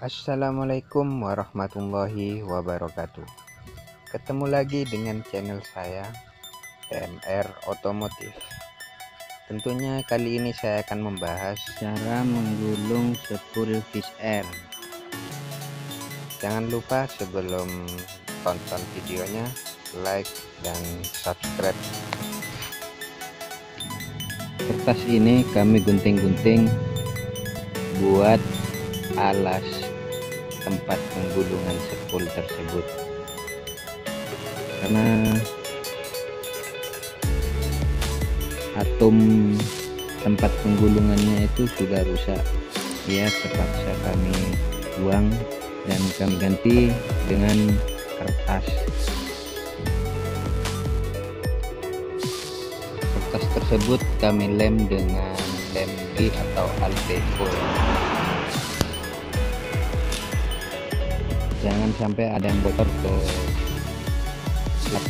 Assalamualaikum warahmatullahi wabarakatuh. Ketemu lagi dengan channel saya, TMR Otomotif. Tentunya kali ini saya akan membahas cara menggulung sepul fish air. Jangan lupa sebelum tonton videonya, like dan subscribe. Kertas ini kami gunting-gunting buat alas tempat penggulungan sepul tersebut, karena atom tempat penggulungannya itu sudah rusak, ya terpaksa kami buang dan kami ganti dengan kertas. Kertas tersebut kami lem dengan lem B atau alteco. Jangan sampai ada yang bocor ke plat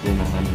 rumahan.